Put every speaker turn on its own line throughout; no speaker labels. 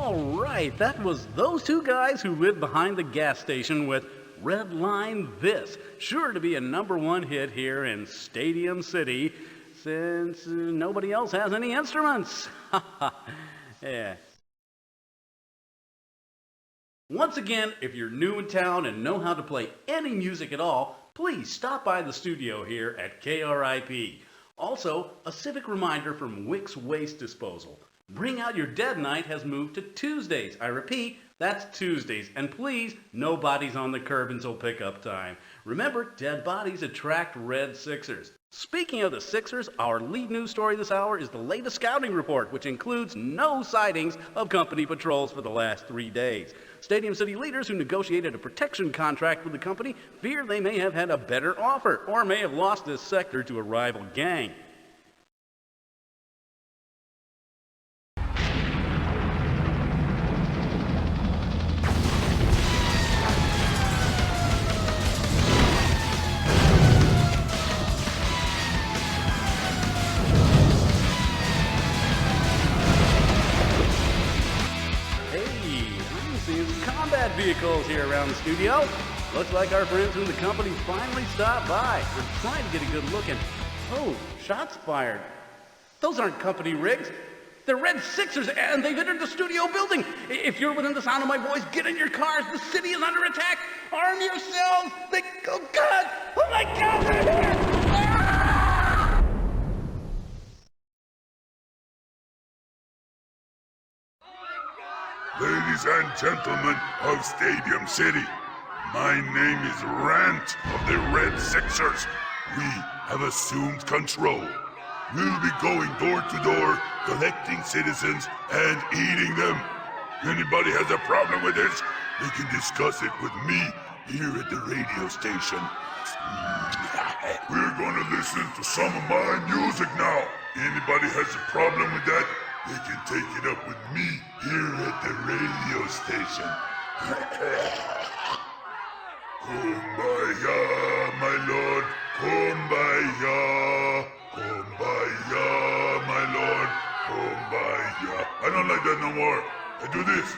All right, that was those two guys who live behind the gas station with Redline This, sure to be a #1 hit here in Stadium City, since nobody else has any instruments. Yeah. Once again, if you're new in town and know how to play any music at all, please stop by the studio here at KRIP. Also, a civic reminder from Wix Waste Disposal. Bring Out Your Dead Night has moved to Tuesdays. I repeat, that's Tuesdays. And please, no bodies on the curb until pickup time. Remember, dead bodies attract red Sixers. Speaking of the Sixers, our lead news story this hour is the latest scouting report, which includes no sightings of company patrols for the last 3 days. Stadium City leaders who negotiated a protection contract with the company fear they may have had a better offer or may have lost this sector to a rival gang. Vehicles here around the studio. Looks like our friends from the company finally stopped by. I'm trying to get a good look and... Oh, shots fired. Those aren't company rigs. They're red Sixers and they've entered the studio building. If you're within the sound of my voice, get in your cars. The city is under attack. Arm yourselves. Oh, God. Oh, my God. They're here. Ah!
Ladies and gentlemen of Stadium City, my name is Rant of the Red Sixers. We have assumed control. We'll be going door to door, collecting citizens and eating them. If anybody has a problem with this, they can discuss it with me here at the radio station. We're gonna listen to some of my music now. Anybody has a problem with that? They can take it up with me here at the radio station. Kumbaya, my lord. Kumbaya. Kumbaya, my lord. Kumbaya. I don't like that no more. I do this.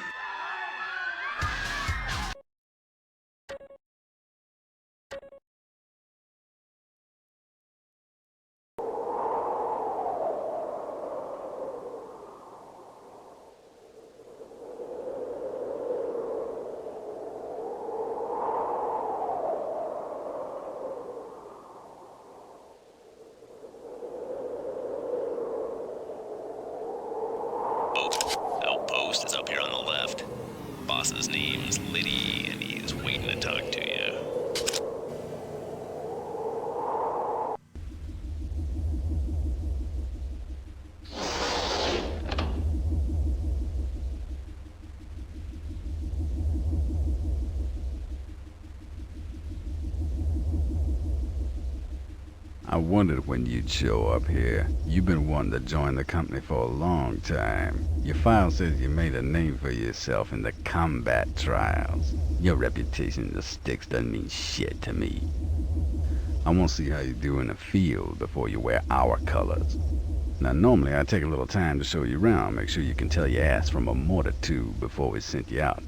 Outpost is up here on the left. Boss's name's Liddy, and he's waiting to talk to you.
I wondered when you'd show up here. You've been wanting to join the company for a long time. Your file says you made a name for yourself in the combat trials. Your reputation in the sticks doesn't mean shit to me. I want to see how you do in the field before you wear our colors. Now, normally I take a little time to show you around, make sure you can tell your ass from a mortar tube before we sent you out.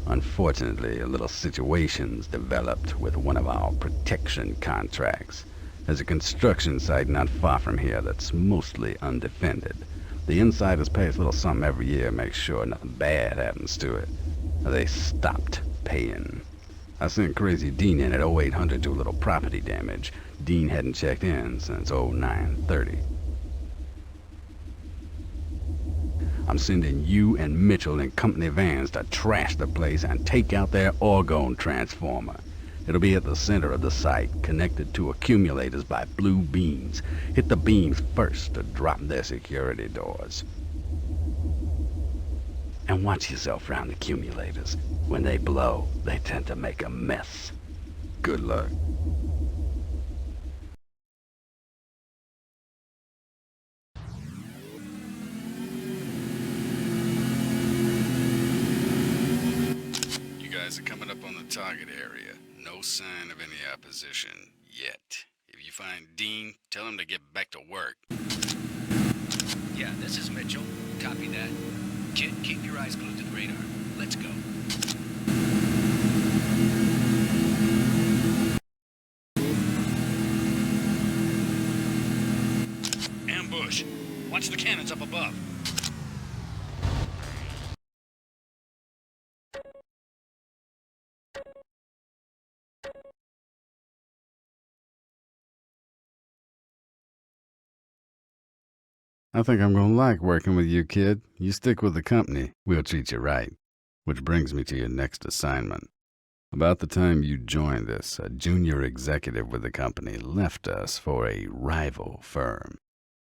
Unfortunately, a little situation's developed with one of our protection contracts. There's a construction site not far from here that's mostly undefended. The insiders pay us a little something every year to make sure nothing bad happens to it. They stopped paying. I sent Crazy Dean in at 0800 to do a little property damage. Dean hadn't checked in since 0930. I'm sending you and Mitchell in company vans to trash the place and take out their orgone transformer. It'll be at the center of the site, connected to accumulators by blue beams. Hit the beams first to drop their security doors. And watch yourself around accumulators. When they blow, they tend to make a mess. Good luck.
Are coming up on the target area. No sign of any opposition yet. If you find Dean, tell him to get back to work.
Yeah, this is Mitchell. Copy that.
Kid, keep your eyes glued to the radar. Let's go. Ambush! Watch the cannons up above.
I think I'm gonna like working with you, kid. You stick with the company, we'll treat you right. Which brings me to your next assignment. About the time you joined us, a junior executive with the company left us for a rival firm.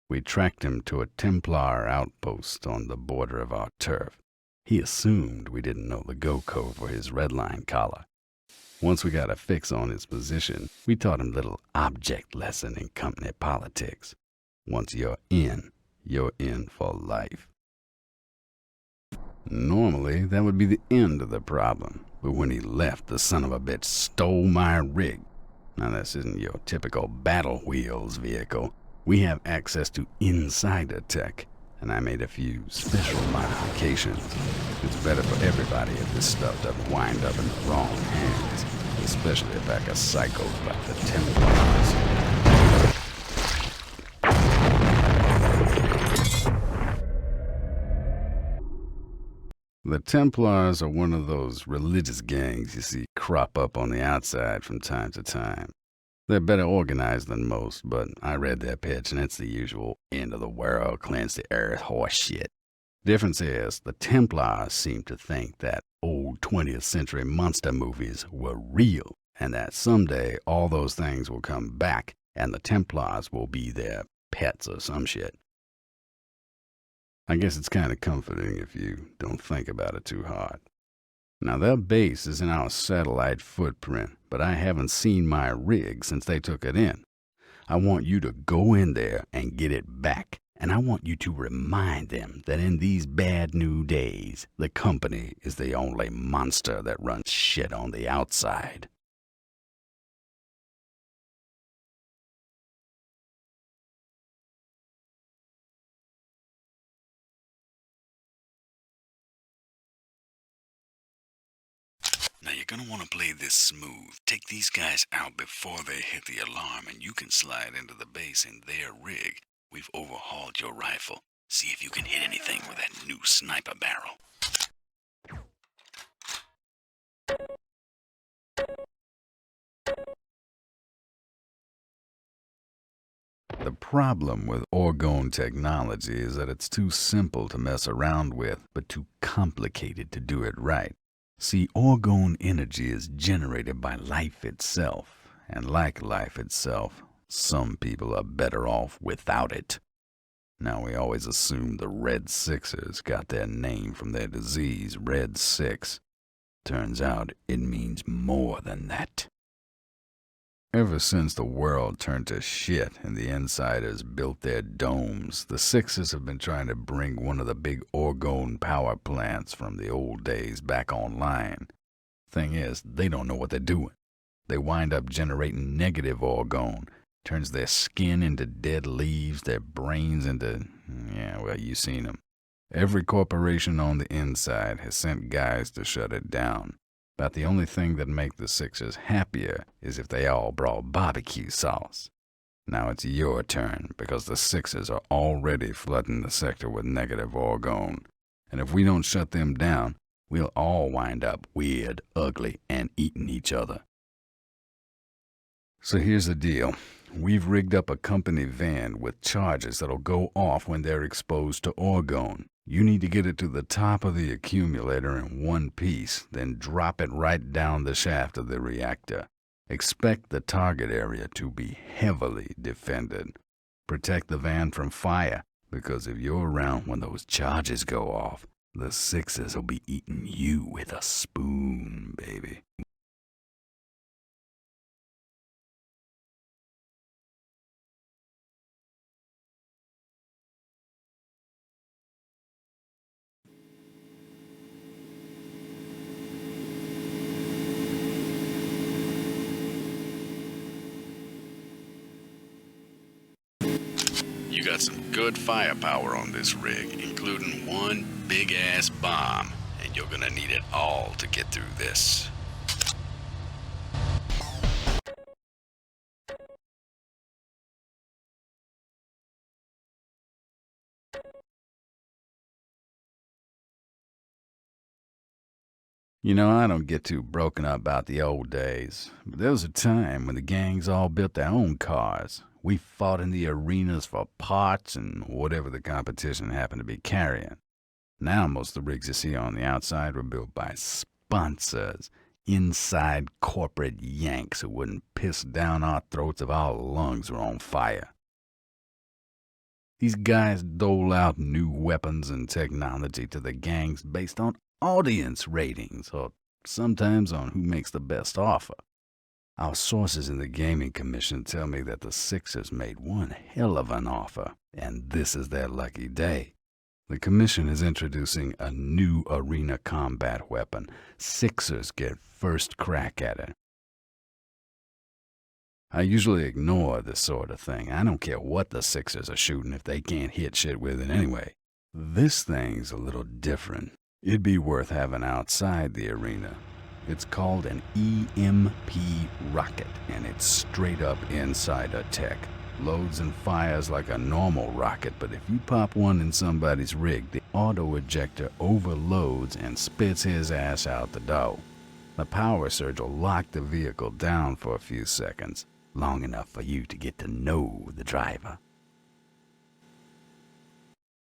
We tracked him to a Templar outpost on the border of our turf. He assumed we didn't know the go code for his Redline collar. Once we got a fix on his position, we taught him a little object lesson in company politics. Once you're in for life. Normally, that would be the end of the problem, but when he left, the son of a bitch stole my rig. Now, this isn't your typical battle wheels vehicle. We have access to insider tech, and I made a few special modifications. It's better for everybody if this stuff doesn't wind up in the wrong hands, especially if I got psychos like the Templars. The Templars are one of those religious gangs you see crop up on the outside from time to time. They're better organized than most, but I read their pitch and it's the usual end of the world, cleanse the earth horse shit. Difference is, the Templars seem to think that old 20th century monster movies were real, and that someday all those things will come back and the Templars will be their pets or some shit. I guess it's kind of comforting if you don't think about it too hard. Now, their base is in our satellite footprint, but I haven't seen my rig since they took it in. I want you to go in there and get it back, and I want you to remind them that in these bad new days, the company is the only monster that runs shit on the outside.
Now you're gonna want to play this smooth. Take these guys out before they hit the alarm, and you can slide into the base in their rig. We've overhauled your rifle. See if you can hit anything with that new sniper barrel.
The problem with orgone technology is that it's too simple to mess around with, but too complicated to do it right. See, orgone energy is generated by life itself, and like life itself, some people are better off without it. Now, we always assume the Red Sixers got their name from their disease, Red 6. Turns out it means more than that. Ever since the world turned to shit and the insiders built their domes, the Sixers have been trying to bring one of the big orgone power plants from the old days back online. Thing is, they don't know what they're doing. They wind up generating negative orgone, turns their skin into dead leaves, their brains into, yeah, well, you've seen them. Every corporation on the inside has sent guys to shut it down. About the only thing that make the Sixers happier is if they all brought barbecue sauce. Now it's your turn, because the Sixers are already flooding the sector with negative orgone. And if we don't shut them down, we'll all wind up weird, ugly, and eating each other. So here's the deal. We've rigged up a company van with charges that'll go off when they're exposed to orgone. You need to get it to the top of the accumulator in one piece, then drop it right down the shaft of the reactor. Expect the target area to be heavily defended. Protect the van from fire, because if you're around when those charges go off, the Sixers will be eating you with a spoon, baby.
You got some good firepower on this rig, including one big-ass bomb, and you're gonna need it all to get through this.
You know, I don't get too broken up about the old days, but there was a time when the gangs all built their own cars. We fought in the arenas for parts and whatever the competition happened to be carrying. Now most of the rigs you see on the outside were built by sponsors, inside corporate yanks who wouldn't piss down our throats if our lungs were on fire. These guys dole out new weapons and technology to the gangs based on audience ratings, or sometimes on who makes the best offer. Our sources in the Gaming Commission tell me that the Sixers made one hell of an offer, and this is their lucky day. The Commission is introducing a new arena combat weapon. Sixers get first crack at it. I usually ignore this sort of thing. I don't care what the Sixers are shooting if they can't hit shit with it anyway. This thing's a little different. It'd be worth having outside the arena. It's called an EMP rocket, and it's straight up insider tech. Loads and fires like a normal rocket, but if you pop one in somebody's rig, the auto-ejector overloads and spits his ass out the door. The power surge will lock the vehicle down for a few seconds, long enough for you to get to know the driver.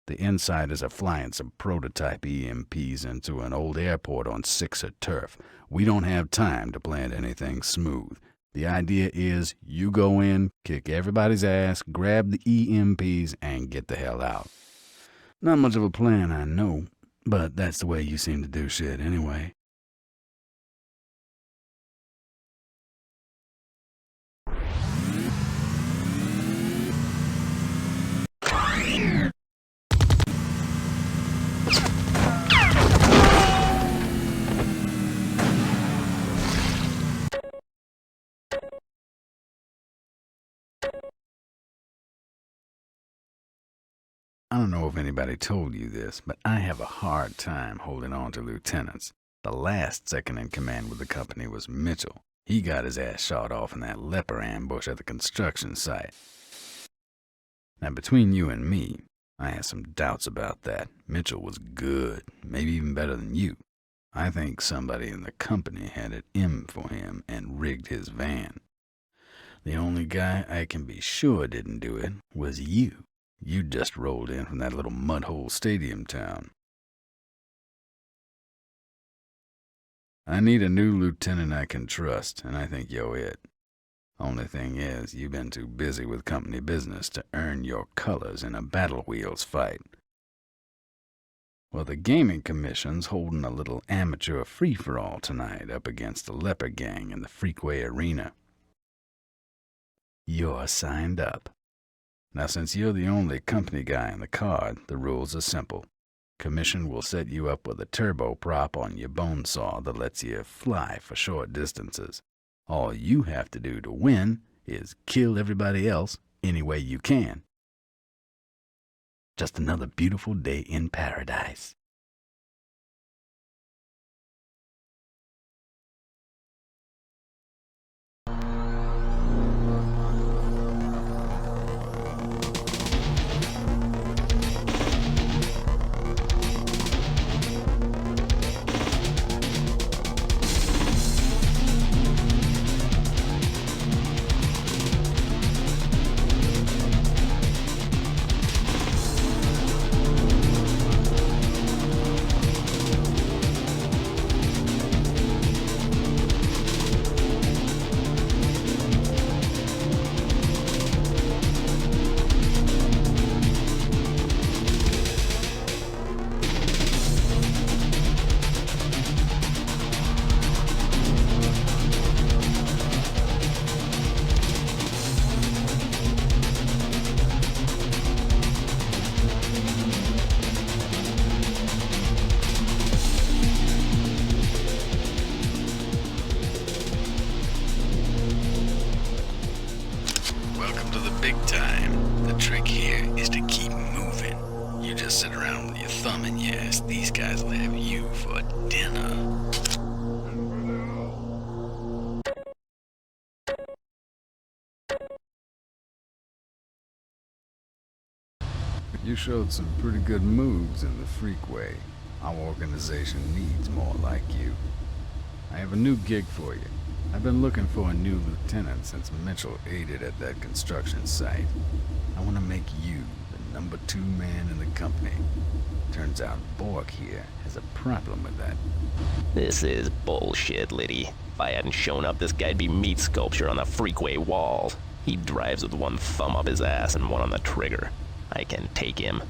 The insiders are flying some prototype EMPs into an old airport on Sixer turf. We don't have time to plan anything smooth. The idea is you go in, kick everybody's ass, grab the EMPs, and get the hell out. Not much of a plan, I know, but that's the way you seem to do shit anyway. I don't know if anybody told you this, but I have a hard time holding on to lieutenants. The last second in command with the company was Mitchell. He got his ass shot off in that leper ambush at the construction site. Now, between you and me, I have some doubts about that. Mitchell was good, maybe even better than you. I think somebody in the company had it in for him and rigged his van. The only guy I can be sure didn't do it was you. You just rolled in from that little mudhole stadium town. I need a new lieutenant I can trust, and I think you're it. Only thing is, you've been too busy with company business to earn your colors in a Battle Wheels fight. Well, the Gaming Commission's holding a little amateur free-for-all tonight up against the Leper Gang in the Freakway Arena. You're signed up. Now, since you're the only company guy in the card, the rules are simple. Commission will set you up with a turbo prop on your bone saw that lets you fly for short distances. All you have to do to win is kill everybody else any way you can. Just another beautiful day in paradise.
Santa.
You showed some pretty good moves in the freakway. Our organization needs more like you. I have a new gig for you. I've been looking for a new lieutenant since Mitchell aided at that construction site. I want to make you the number 2 man in the company. Turns out Bork here has a problem with that.
This is bullshit, Liddy. If I hadn't shown up, this guy'd be meat sculpture on the freakway walls. He drives with one thumb up his ass and one on the trigger. I can take him.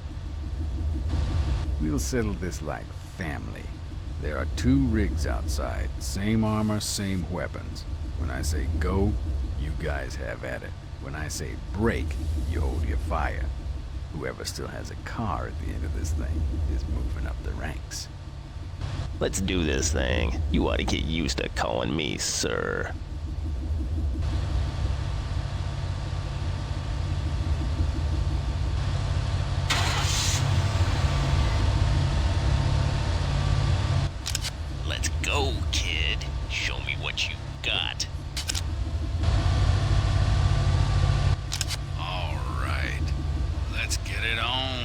We'll settle this like family. There are 2 rigs outside. Same armor, same weapons. When I say go, you guys have at it. When I say break, you hold your fire. Whoever still has a car at the end of this thing is moving up the ranks.
Let's do this thing. You ought to get used to calling me sir. Let's go, kid. Show me what you got.
All right, let's get it on.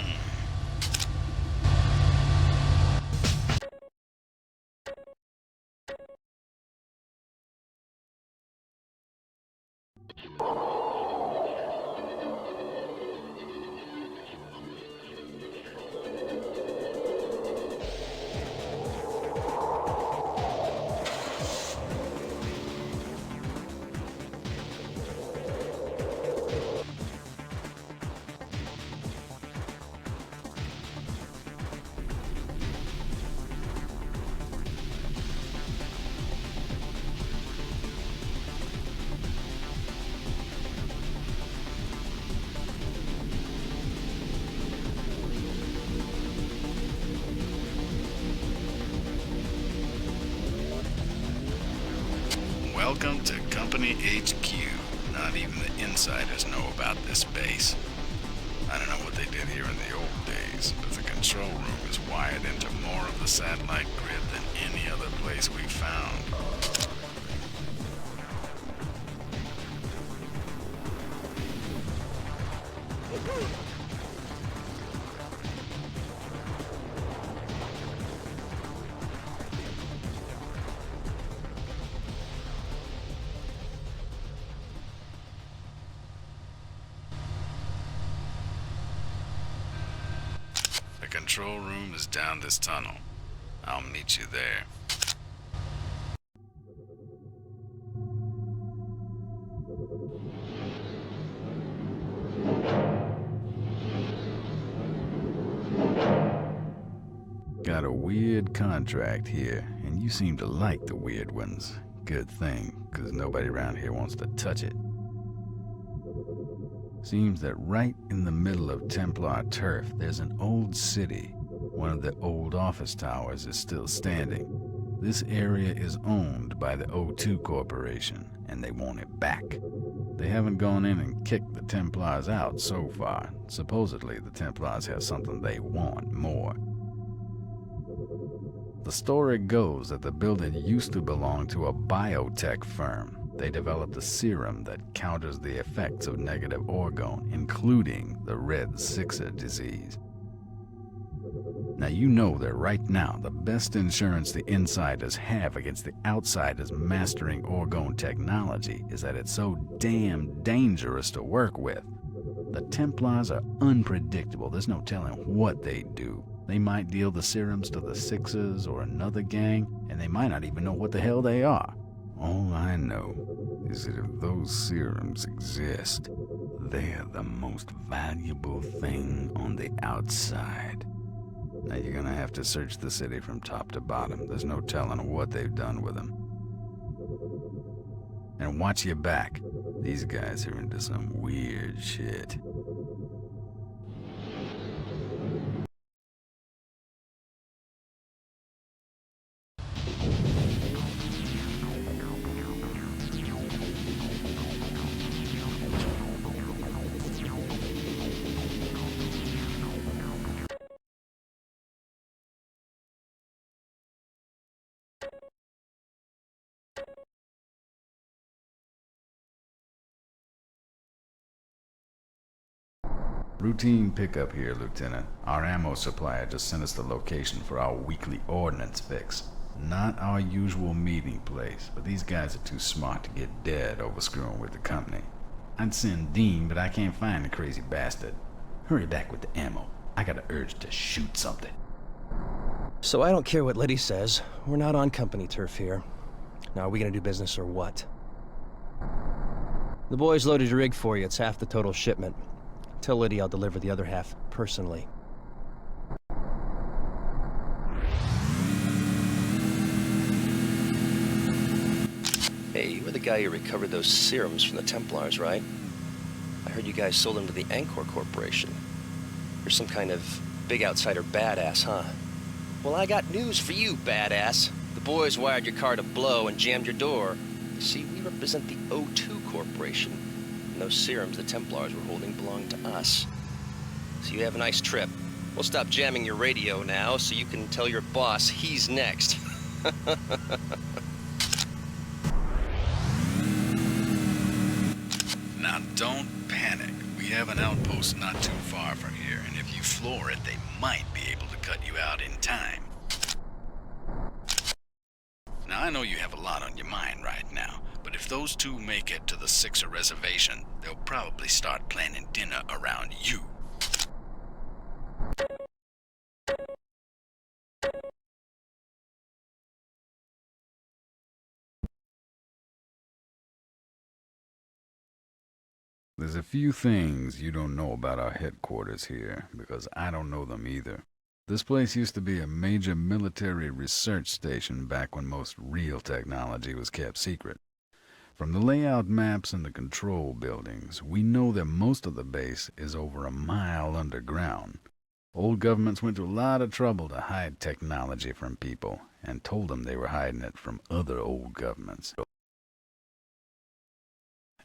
Welcome to Company HQ. Not even the insiders know about this base. I don't know what they did here in the old days, but the control room is wired into more of the satellite grid than any other place we've found. The control room is down this tunnel. I'll meet you there.
Got a weird contract here, and you seem to like the weird ones. Good thing, 'cause nobody around here wants to touch it. Seems that right in the middle of Templar turf, there's an old city. One of the old office towers is still standing. This area is owned by the O2 Corporation, and they want it back. They haven't gone in and kicked the Templars out so far. Supposedly, the Templars have something they want more. The story goes that the building used to belong to a biotech firm. They developed a serum that counters the effects of negative orgone, including the Red Sixer disease. Now you know that right now the best insurance the insiders have against the outsiders mastering orgone technology is that it's so damn dangerous to work with. The Templars are unpredictable. There's no telling what they do. They might deal the serums to the Sixers or another gang, and they might not even know what the hell they are. All I know is that if those serums exist, they're the most valuable thing on the outside. Now you're gonna have to search the city from top to bottom. There's no telling what they've done with them. And watch your back. These guys are into some weird shit. Routine pickup here, Lieutenant. Our ammo supplier just sent us the location for our weekly ordnance fix. Not our usual meeting place, but these guys are too smart to get dead over screwing with the company. I'd send Dean, but I can't find the crazy bastard. Hurry back with the ammo. I got an urge to shoot something.
So I don't care what Liddy says. We're not on company turf here. Now, are we gonna do business or what? The boys loaded your rig for you. It's half the total shipment. Tell Liddy I'll deliver the other half personally. Hey, you were the guy who recovered those serums from the Templars, right? I heard you guys sold them to the Angkor Corporation. You're some kind of big outsider badass, huh? Well, I got news for you, badass. The boys wired your car to blow and jammed your door. You see, we represent the O2 Corporation. And those serums the Templars were holding belong to us. So you have a nice trip. We'll stop jamming your radio now so you can tell your boss he's next.
Now don't panic. We have an outpost not too far from here, and if you floor it, they might be able to cut you out in time. Now I know you have a lot on your mind right now, but if those two make it to the Sixer reservation, they'll probably start planning dinner around you.
There's a few things you don't know about our headquarters here, because I don't know them either. This place used to be a major military research station back when most real technology was kept secret. From the layout maps and the control buildings, we know that most of the base is over a mile underground. Old governments went to a lot of trouble to hide technology from people, and told them they were hiding it from other old governments.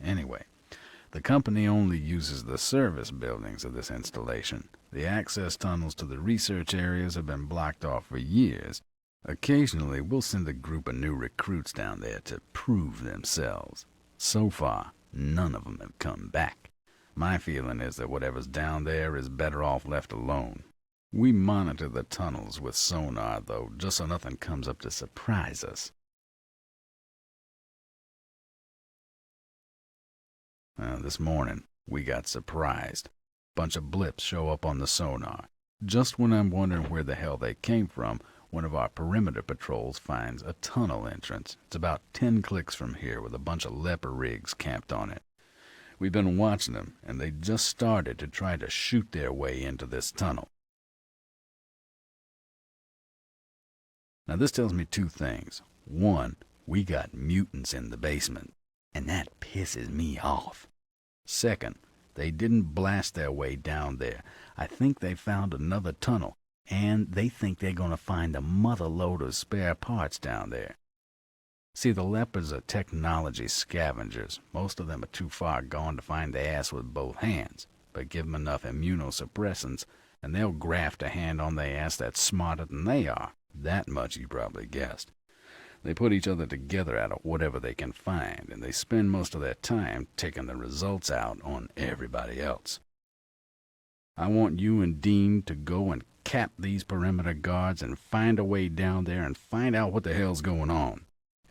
Anyway, the company only uses the service buildings of this installation. The access tunnels to the research areas have been blocked off for years. Occasionally, we'll send a group of new recruits down there to prove themselves. So far, none of them have come back. My feeling is that whatever's down there is better off left alone. We monitor the tunnels with sonar, though, just so nothing comes up to surprise us. This morning, we got surprised. Bunch of blips show up on the sonar. Just when I'm wondering where the hell they came from, one of our perimeter patrols finds a tunnel entrance. It's about 10 clicks from here with a bunch of leper rigs camped on it. We've been watching them, and they just started to try to shoot their way into this tunnel. Now this tells me two things. One, we got mutants in the basement, and that pisses me off. Second, they didn't blast their way down there. I think they found another tunnel, and they think they're going to find a mother load of spare parts down there. See, the lepers are technology scavengers. Most of them are too far gone to find the ass with both hands, but give them enough immunosuppressants, and they'll graft a hand on their ass that's smarter than they are. That much you probably guessed. They put each other together out of whatever they can find, and they spend most of their time taking the results out on everybody else. I want you and Dean to go and cap these perimeter guards and find a way down there and find out what the hell's going on.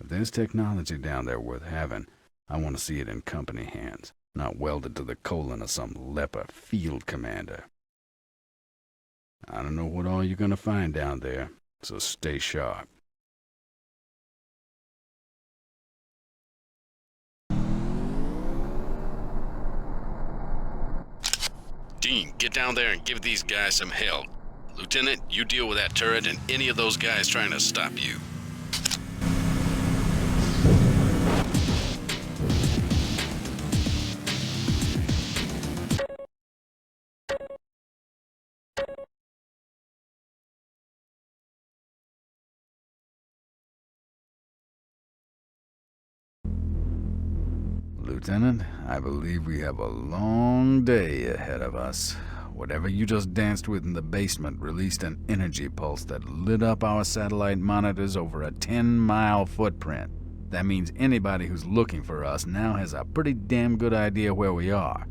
If there's technology down there worth having, I want to see it in company hands, not welded to the colon of some leper field commander. I don't know what all you're going to find down there, so stay sharp.
Dean, get down there and give these guys some help. Lieutenant, you deal with that turret and any of those guys trying to stop you.
Lieutenant, I believe we have a long day ahead of us. Whatever you just danced with in the basement released an energy pulse that lit up our satellite monitors over a 10-mile footprint. That means anybody who's looking for us now has a pretty damn good idea where we are.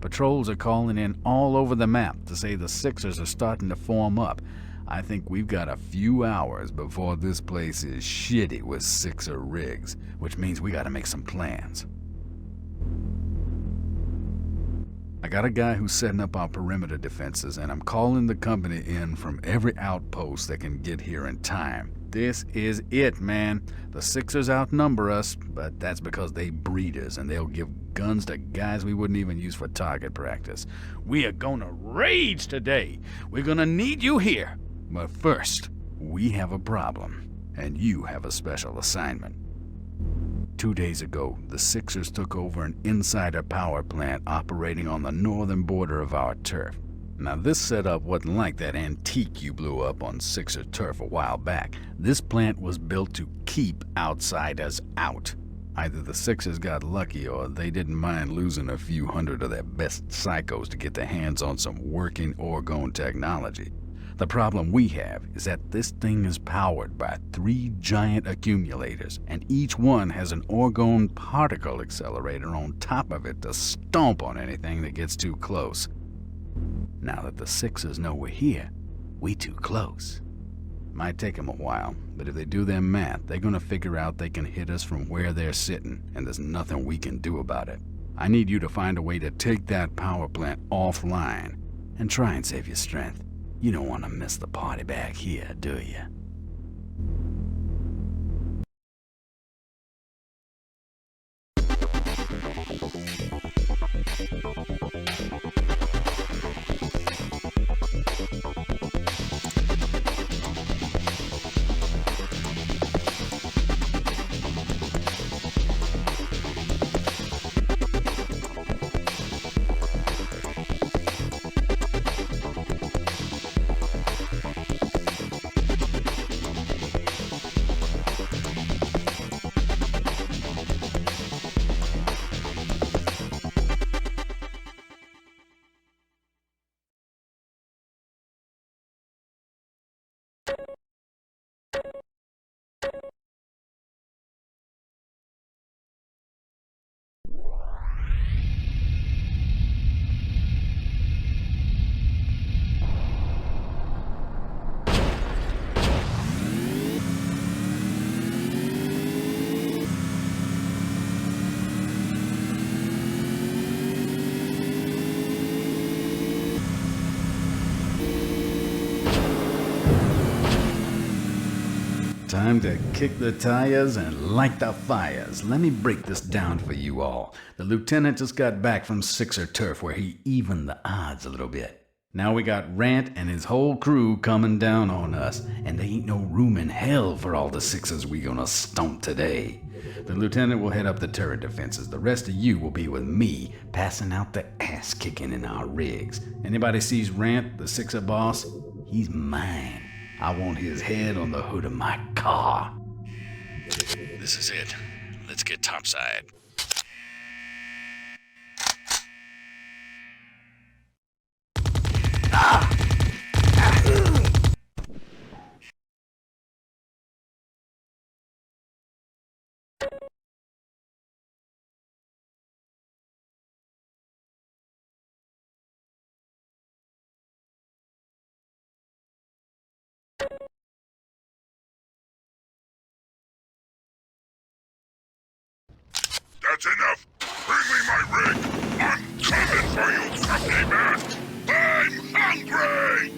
Patrols are calling in all over the map to say the Sixers are starting to form up. I think we've got a few hours before this place is shitty with Sixer rigs, which means we gotta make some plans. I got a guy who's setting up our perimeter defenses, and I'm calling the company in from every outpost that can get here in time. This is it, man. The Sixers outnumber us, but that's because they breeders, and they'll give guns to guys we wouldn't even use for target practice. We are gonna rage today. We're gonna need you here. But first, we have a problem, and you have a special assignment. 2 days ago, the Sixers took over an insider power plant operating on the northern border of our turf. Now, this setup wasn't like that antique you blew up on Sixer turf a while back. This plant was built to keep outsiders out. Either the Sixers got lucky or they didn't mind losing a few hundred of their best psychos to get their hands on some working orgone technology. The problem we have is that this thing is powered by 3 giant accumulators, and each one has an orgone particle accelerator on top of it to stomp on anything that gets too close. Now that the Sixers know we're here, we too close. Might take them a while, but if they do their math, they're gonna figure out they can hit us from where they're sitting, and there's nothing we can do about it. I need you to find a way to take that power plant offline, and try and save your strength. You don't want to miss the party back here, do you? Time to kick the tires and light the fires. Let me break this down for you all. The lieutenant just got back from Sixer turf where he evened the odds a little bit. Now we got Rant and his whole crew coming down on us, and there ain't no room in hell for all the Sixers we gonna stomp today. The lieutenant will head up the turret defenses. The rest of you will be with me, passing out the ass kicking in our rigs. Anybody sees Rant, the Sixer boss? He's mine. I want his head on the hood of my car.
This is it. Let's get topside.
That's enough! Bring me my rig! I'm coming for you, company man! I'm hungry!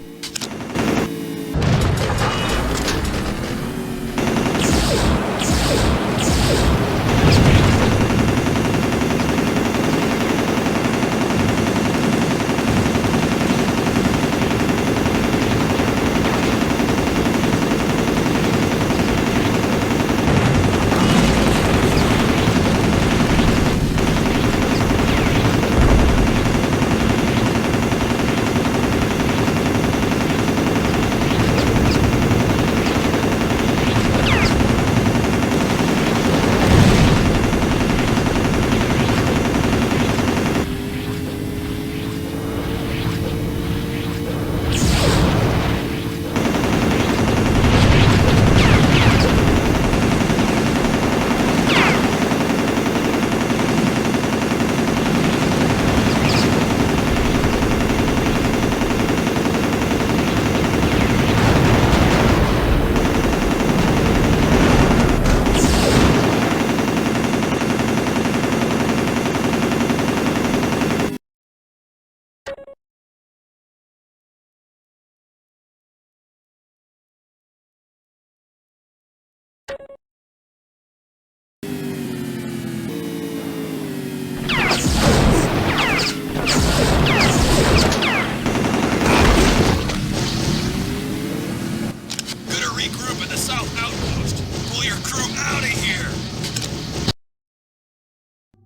regroup at the south outpost. Pull your crew out of here!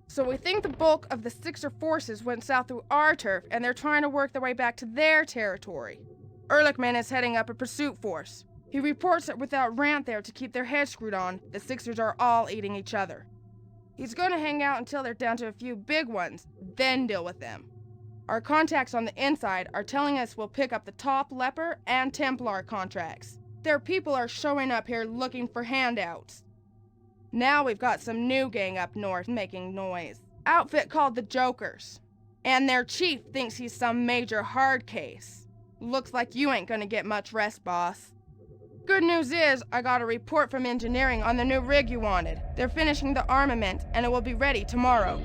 So we think the bulk of the Sixer forces went south through our turf, and they're trying to work their way back to their territory. Ehrlichman is heading up a pursuit force. He reports that without Rant there to keep their heads screwed on, the Sixers are all eating each other. He's going to hang out until they're down to a few big ones, then deal with them. Our contacts on the inside are telling us we'll pick up the top Leper and Templar contracts. Their people are showing up here looking for handouts. Now we've got some new gang up north making noise. Outfit called the Jokers. And their chief thinks he's some major hard case. Looks like you ain't gonna get much rest, boss. Good news is, I got a report from engineering on the new rig you wanted. They're finishing the armament, and it will be ready tomorrow.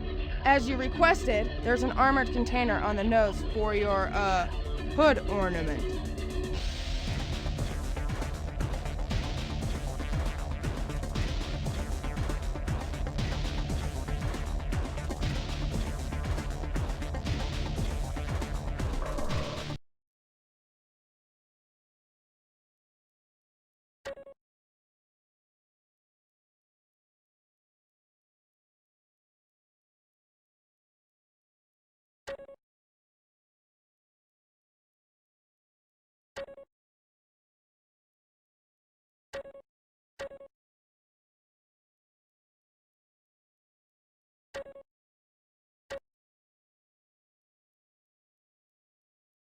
As you requested, there's an armored container on the nose for your, hood ornament.